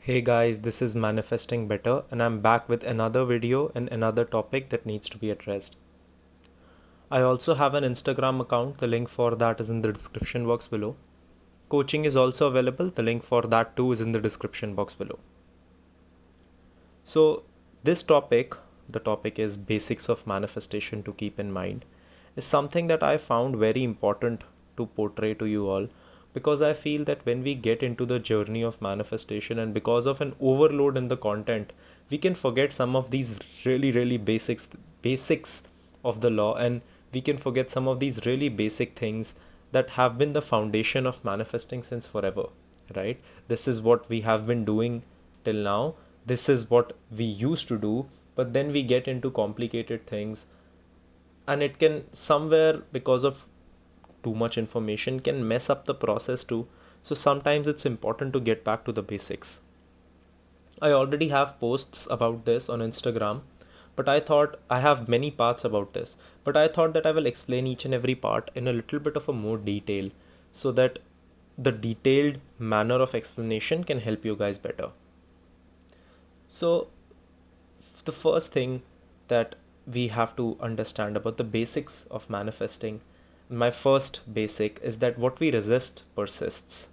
Hey guys, this is Manifesting Better, and I'm back with another video and another topic that needs to be addressed. I also have an Instagram account, the link for that is in the description box below. Coaching is also available, the link for that too is in the description box below. So, this topic, the topic is basics of manifestation to keep in mind, is something that I found very important to portray to you all because I feel that when we get into the journey of manifestation and because of an overload in the content, we can forget some of these really basics of the law, and we can forget some of these really basic things that have been the foundation of manifesting since forever, right? This is what we have been doing till now. This is what we used to do, but then we get into complicated things, and it can somewhere, because of too much information, can mess up the process too. So sometimes it's important to get back to the basics. I already have posts about this on Instagram, but I thought I have many parts about this, but I thought that I will explain each and every part in a little bit of a more detail so that the detailed manner of explanation can help you guys better. So the first thing that we have to understand about the basics of manifesting, my first basic is that what we resist persists.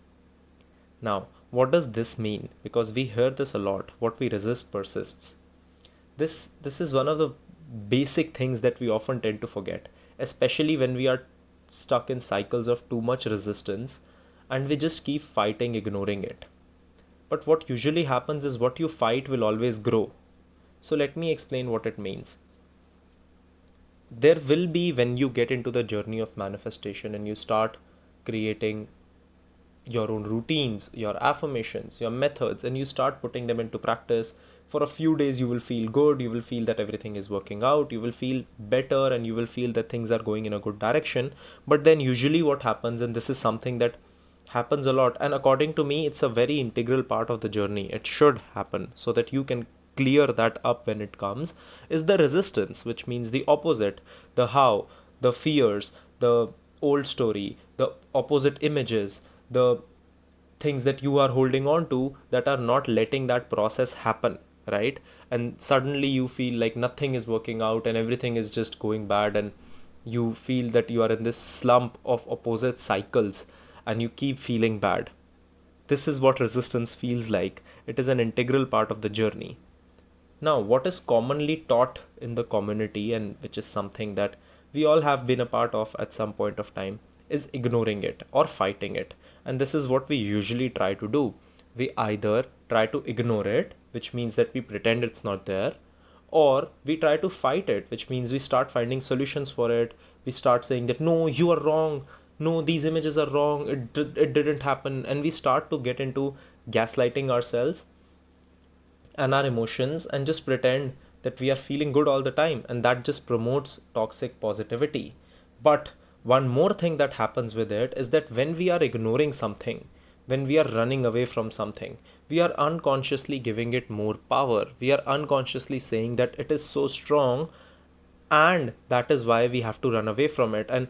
Now, what does this mean? Because we hear this a lot. What we resist persists. This is one of the basic things that we often tend to forget, especially when we are stuck in cycles of too much resistance and we just keep fighting, ignoring it. But what usually happens is what you fight will always grow. So let me explain what it means. There will be, when you get into the journey of manifestation and you start creating your own routines, your affirmations, your methods, and you start putting them into practice, for a few days you will feel good, you will feel that everything is working out, you will feel better, and you will feel that things are going in a good direction. But then usually what happens, and this is something that happens a lot, and according to me it's a very integral part of the journey, it should happen so that you can clear that up when it comes, is the resistance, which means the opposite, the how, the fears, the old story, the opposite images, the things that you are holding on to that are not letting that process happen, right? And suddenly you feel like nothing is working out and everything is just going bad, and you feel that you are in this slump of opposite cycles and you keep feeling bad. This is what resistance feels like. It is an integral part of the journey. Now, what is commonly taught in the community, and which is something that we all have been a part of at some point of time, is ignoring it or fighting it. And this is what we usually try to do. We either try to ignore it, which means that we pretend it's not there, or we try to fight it, which means we start finding solutions for it. We start saying that, no, you are wrong. No, these images are wrong. It didn't happen. And we start to get into gaslighting ourselves and our emotions and just pretend that we are feeling good all the time, and that just promotes toxic positivity. But one more thing that happens with it is that when we are ignoring something, when we are running away from something, we are unconsciously giving it more power. We are unconsciously saying that it is so strong, and that is why we have to run away from it. And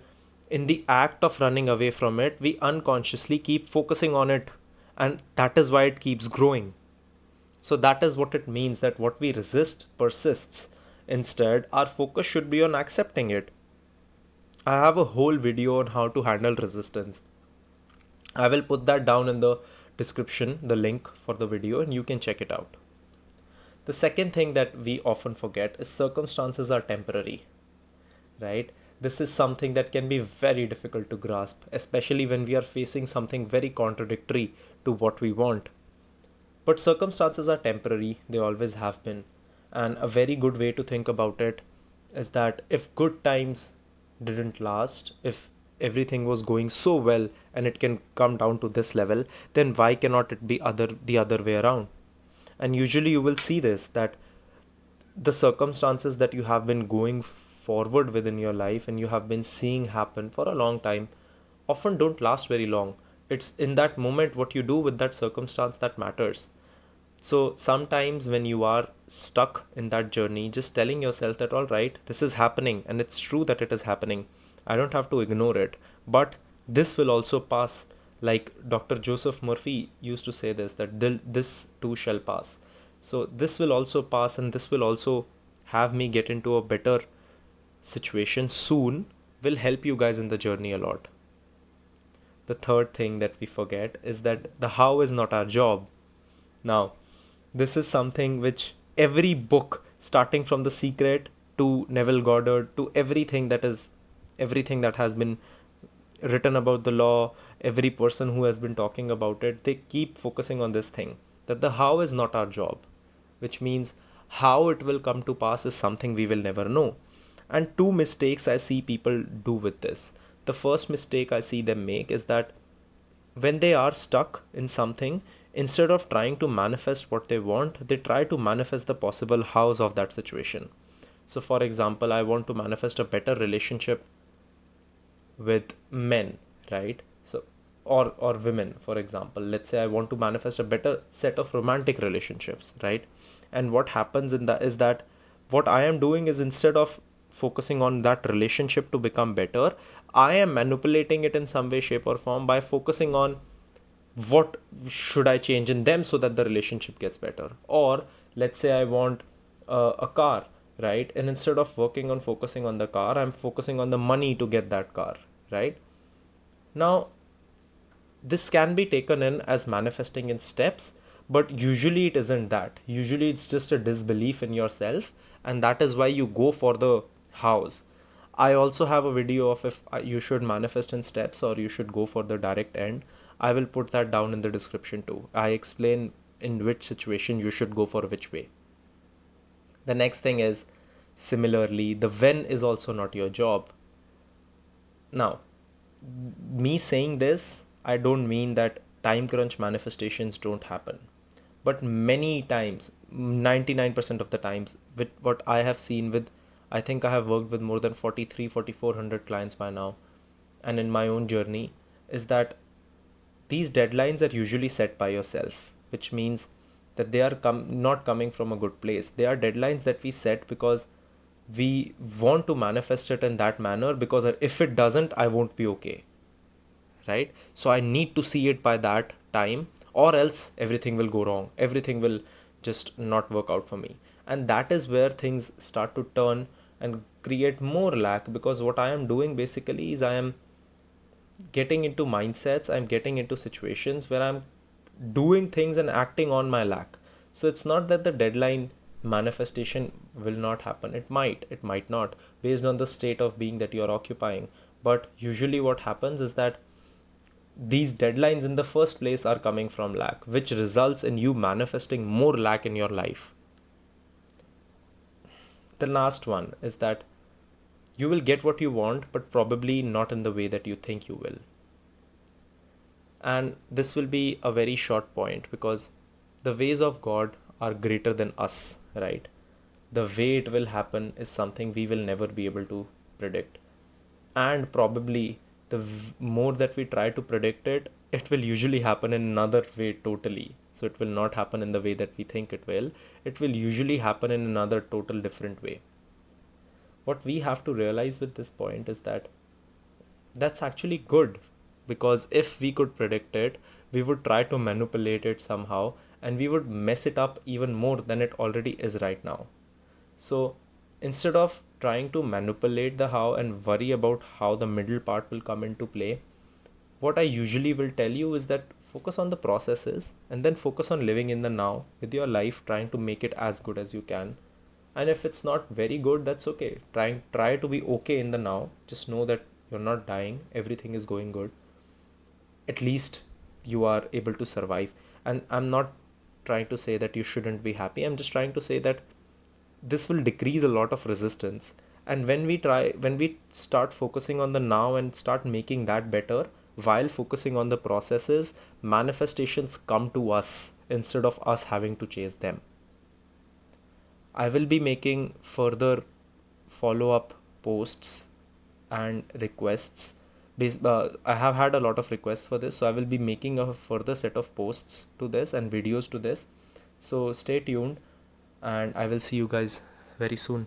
in the act of running away from it, we unconsciously keep focusing on it, and that is why it keeps growing. So that is what it means, that what we resist persists. Instead, our focus should be on accepting it. I have a whole video on how to handle resistance. I will put that down in the description, the link for the video, and you can check it out. The second thing that we often forget is circumstances are temporary, right? This is something that can be very difficult to grasp, especially when we are facing something very contradictory to what we want. But circumstances are temporary, they always have been. And a very good way to think about it is that if good times didn't last, if everything was going so well and it can come down to this level, then why cannot it be the other way around? And usually you will see this, that the circumstances that you have been going forward within your life and you have been seeing happen for a long time often don't last very long. It's in that moment what you do with that circumstance that matters. So sometimes when you are stuck in that journey, just telling yourself that, all right, this is happening and it's true that it is happening. I don't have to ignore it, but this will also pass. Like Dr. Joseph Murphy used to say this, that this too shall pass. So this will also pass, and this will also have me get into a better situation soon, will help you guys in the journey a lot. The third thing that we forget is that the how is not our job. Now, this is something which every book, starting from The Secret to Neville Goddard to everything that has been written about the law, every person who has been talking about it, they keep focusing on this thing, that the how is not our job, which means how it will come to pass is something we will never know. And two mistakes I see people do with this. The first mistake I see them make is that when they are stuck in something, instead of trying to manifest what they want, they try to manifest the possible hows of that situation. So, for example, I want to manifest a better relationship with men, right? So, or women, for example. Let's say I want to manifest a better set of romantic relationships, right? And what happens in that is that what I am doing is, instead of focusing on that relationship to become better, I am manipulating it in some way, shape, or form by focusing on what should I change in them so that the relationship gets better. Or let's say I want a car, right? And instead of working on focusing on the car, I'm focusing on the money to get that car, right? Now, this can be taken in as manifesting in steps, but usually it isn't that. Usually it's just a disbelief in yourself, and that is why you go for the hows. I also have a video of if you should manifest in steps or you should go for the direct end. I will put that down in the description too. I explain in which situation you should go for which way. The next thing is, similarly, the when is also not your job. Now, me saying this, I don't mean that time crunch manifestations don't happen. But many times, 99% of the times, with what I have seen with, I think I have worked with more than 4,400 clients by now, and in my own journey, is that these deadlines are usually set by yourself, which means that they are not coming from a good place. They are deadlines that we set because we want to manifest it in that manner, because if it doesn't, I won't be okay, right? So I need to see it by that time, or else everything will go wrong, everything will just not work out for me. And that is where things start to turn and create more lack, because what I am doing basically is I am getting into mindsets, I'm getting into situations where I'm doing things and acting on my lack. So it's not that the deadline manifestation will not happen. It might not, based on the state of being that you're occupying. But usually what happens is that these deadlines in the first place are coming from lack, which results in you manifesting more lack in your life. The last one is that you will get what you want, but probably not in the way that you think you will. And this will be a very short point, because the ways of God are greater than us, right? The way it will happen is something we will never be able to predict. And probably more that we try to predict it, it will usually happen in another way totally. So it will not happen in the way that we think it will. It will usually happen in another total different way. What we have to realize with this point is that that's actually good, because if we could predict it, we would try to manipulate it somehow, and we would mess it up even more than it already is right now. So instead of trying to manipulate the how and worry about how the middle part will come into play, what I usually will tell you is that focus on the processes, and then focus on living in the now with your life, trying to make it as good as you can. And if it's not very good, that's okay. Try to be okay in the now. Just know that you're not dying, everything is going good. At least you are able to survive. And I'm not trying to say that you shouldn't be happy. I'm just trying to say that this will decrease a lot of resistance. And when we start focusing on the now and start making that better while focusing on the processes, manifestations come to us instead of us having to chase them. I will be making further follow-up posts and requests. I have had a lot of requests for this, so I will be making a further set of posts to this and videos to this. So stay tuned, and I will see you guys very soon.